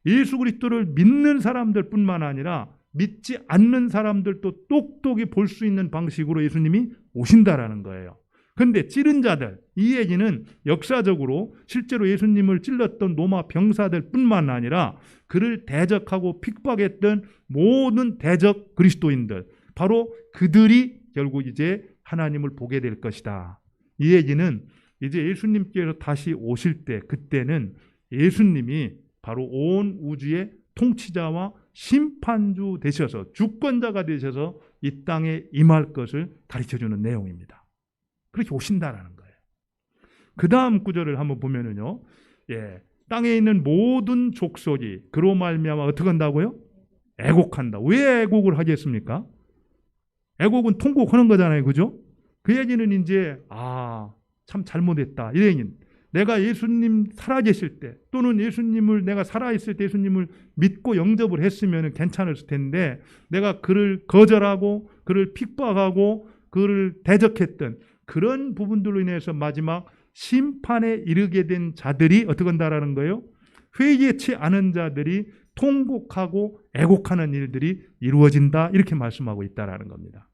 예수 그리스도를 믿는 사람들뿐만 아니라 믿지 않는 사람들도 똑똑히 볼 수 있는 방식으로 예수님이 오신다라는 거예요. 그런데 찌른 자들, 이 얘기는 역사적으로 실제로 예수님을 찔렀던 로마 병사들뿐만 아니라 그를 대적하고 핍박했던 모든 대적 그리스도인들, 바로 그들이 결국 이제 하나님을 보게 될 것이다. 이 얘기는 이제 예수님께서 다시 오실 때, 그때는 예수님이 바로 온 우주의 통치자와 심판주 되셔서, 주권자가 되셔서 이 땅에 임할 것을 가르쳐주는 내용입니다. 그렇게 오신다라는 거예요. 그 다음 구절을 한번 보면은요, 땅에 있는 모든 족속이 그로 말미암아 어떻게 한다고요? 애곡한다. 왜 애곡을 하겠습니까? 애곡은 통곡하는 거잖아요, 그죠? 그 얘기는 이제 참 잘못했다, 이 얘기는. 내가 예수님 살아계실 때, 또는 예수님을 내가 살아있을 때 예수님을 믿고 영접을 했으면 괜찮았을 텐데, 내가 그를 거절하고 그를 핍박하고 그를 대적했던 그런 부분들로 인해서 마지막 심판에 이르게 된 자들이 어떻게 한다라는 거예요? 회개치 않은 자들이 통곡하고 애곡하는 일들이 이루어진다, 이렇게 말씀하고 있다라는 겁니다.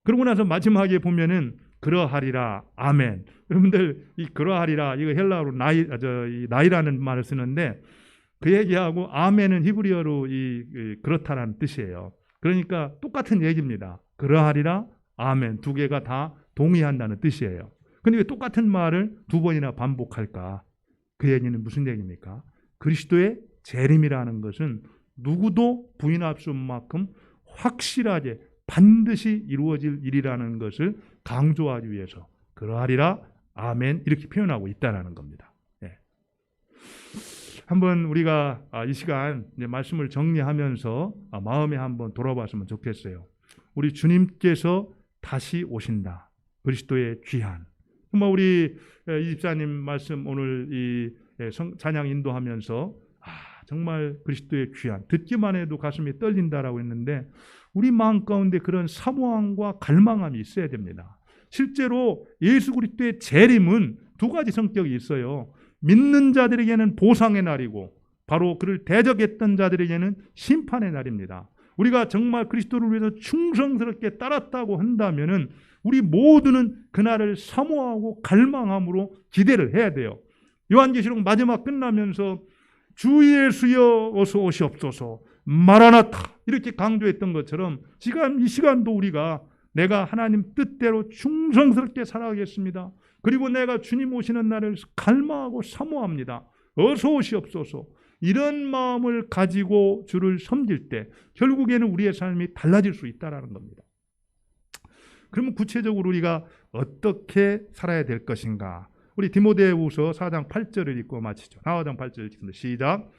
그러고 나서 마지막에 보면은 그러하리라, 아멘. 여러분들 이 그러하리라, 이거 헬라어로 나이라는 말을 쓰는데, 그 얘기하고 아멘은 히브리어로 그렇다라는 뜻이에요. 그러니까 똑같은 얘기입니다. 그러하리라, 아멘, 두 개가 다 동의한다는 뜻이에요. 그런데 왜 똑같은 말을 두 번이나 반복할까? 그 얘기는 무슨 얘기입니까? 그리스도의 재림이라는 것은 누구도 부인할 수 없는 만큼 확실하게 반드시 이루어질 일이라는 것을 강조하기 위해서 그러하리라, 아멘, 이렇게 표현하고 있다는 겁니다. 한번 우리가 이 시간 말씀을 정리하면서 마음에 한번 돌아봤으면 좋겠어요. 우리 주님께서 다시 오신다. 그리스도의 귀한. 정말 우리 이 집사님 말씀 오늘 이 찬양 인도하면서 정말 그리스도의 귀한, 듣기만 해도 가슴이 떨린다라고 했는데, 우리 마음 가운데 그런 사모함과 갈망함이 있어야 됩니다. 실제로 예수 그리스도의 재림은 두 가지 성격이 있어요. 믿는 자들에게는 보상의 날이고, 바로 그를 대적했던 자들에게는 심판의 날입니다. 우리가 정말 그리스도를 위해서 충성스럽게 따랐다고 한다면은 우리 모두는 그날을 사모하고 갈망함으로 기대를 해야 돼요. 요한계시록 마지막 끝나면서 주 예수여 어서 오시옵소서, 마라나타, 이렇게 강조했던 것처럼 지금 이 시간도 우리가 내가 하나님 뜻대로 충성스럽게 살아가겠습니다. 그리고 내가 주님 오시는 날을 갈망하고 사모합니다. 어서 오시옵소서. 이런 마음을 가지고 주를 섬길 때 결국에는 우리의 삶이 달라질 수 있다는 겁니다. 그러면 구체적으로 우리가 어떻게 살아야 될 것인가? 우리 디모데후서 4장 8절을 읽고 마치죠. 4장 8절 읽습니다. 시작.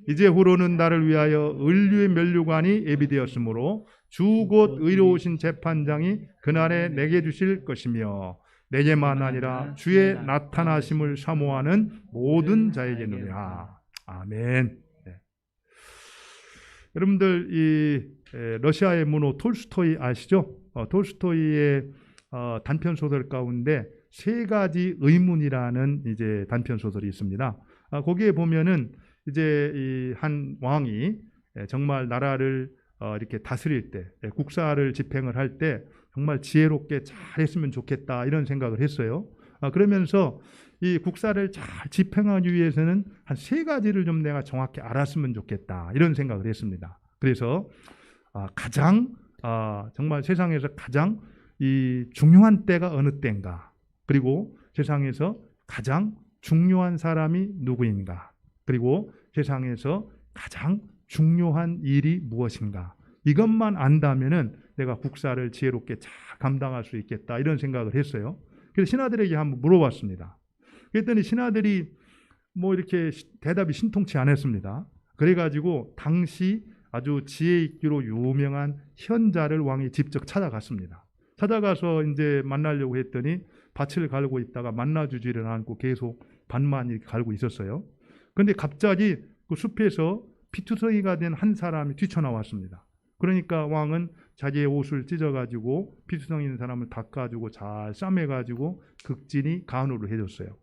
이제후로는 나를 위하여 인류의 면류관이 예비되었으므로 주 곧 의로우신 재판장이 그날에 내게 주실 것이며 내게만 아니라 주의 나타나심을 사모하는 모든 자에게는야. 아멘. 여러분들 이 러시아의 문호 톨스토이 아시죠? 톨스토이의 단편 소설 가운데 세 가지 의문이라는 이제 단편 소설이 있습니다. 거기에 보면은 이제 이 한 왕이 정말 나라를 이렇게 다스릴 때, 국사를 집행을 할 때 정말 지혜롭게 잘했으면 좋겠다, 이런 생각을 했어요. 그러면서 이 국사를 잘 집행하기 위해서는 한 세 가지를 좀 내가 정확히 알았으면 좋겠다, 이런 생각을 했습니다. 그래서 가장 정말 세상에서 가장 이 중요한 때가 어느 때인가, 그리고 세상에서 가장 중요한 사람이 누구인가, 그리고 세상에서 가장 중요한 일이 무엇인가, 이것만 안다면은 내가 국사를 지혜롭게 잘 감당할 수 있겠다, 이런 생각을 했어요. 그래서 신하들에게 한번 물어봤습니다. 그랬더니 신하들이 뭐 이렇게 대답이 신통치 않았습니다. 그래가지고 당시 아주 지혜 있기로 유명한 현자를 왕이 직접 찾아갔습니다. 찾아가서 이제 만나려고 했더니 밭을 갈고 있다가 만나주지를 않고 계속 밭만 이렇게 갈고 있었어요. 그런데 갑자기 그 숲에서 피투성이가 된 한 사람이 뛰쳐나왔습니다. 그러니까 왕은 자기의 옷을 찢어가지고 피투성 있는 사람을 닦아주고 잘 싸매가지고 극진히 간호를 해줬어요.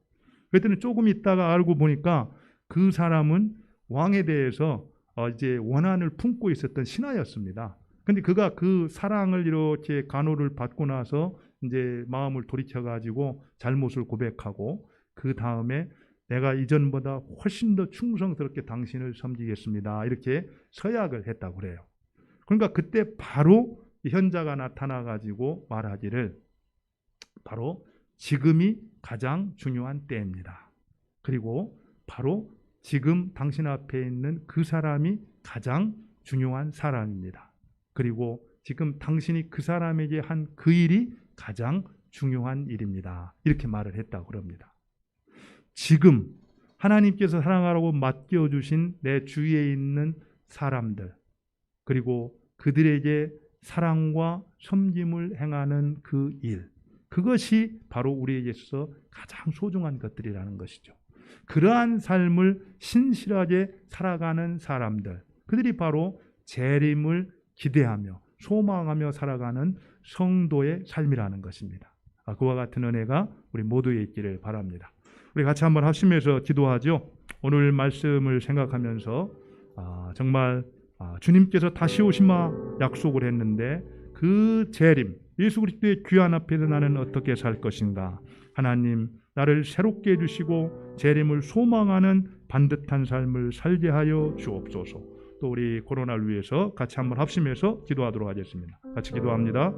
그랬더니 조금 있다가 알고 보니까 그 사람은 왕에 대해서 이제 원한을 품고 있었던 신하였습니다. 근데 그가 그 사랑을 이렇게 간호를 받고 나서 이제 마음을 돌이켜가지고 잘못을 고백하고 그 다음에 내가 이전보다 훨씬 더 충성스럽게 당신을 섬기겠습니다. 이렇게 서약을 했다고 그래요. 그러니까 그때 바로 현자가 나타나가지고 말하기를 바로 지금이 가장 중요한 때입니다. 그리고 바로 지금 당신 앞에 있는 그 사람이 가장 중요한 사람입니다. 그리고 지금 당신이 그 사람에게 한 그 일이 가장 중요한 일입니다. 이렇게 말을 했다고 그럽니다. 지금 하나님께서 사랑하라고 맡겨주신 내 주위에 있는 사람들, 그리고 그들에게 사랑과 섬김을 행하는 그 일, 그것이 바로 우리에게 있어서 가장 소중한 것들이라는 것이죠. 그러한 삶을 신실하게 살아가는 사람들, 그들이 바로 재림을 기대하며 소망하며 살아가는 성도의 삶이라는 것입니다. 그와 같은 은혜가 우리 모두에 있기를 바랍니다. 우리 같이 한번 합심해서 기도하죠. 오늘 말씀을 생각하면서 정말 주님께서 다시 오시마 약속을 했는데 그 재림, 예수 그리스도의 귀환 앞에서 나는 어떻게 살 것인가? 하나님, 나를 새롭게 해주시고 재림을 소망하는 반듯한 삶을 살게 하여 주옵소서. 또 우리 코로나를 위해서 같이 한번 합심해서 기도하도록 하겠습니다. 같이 기도합니다.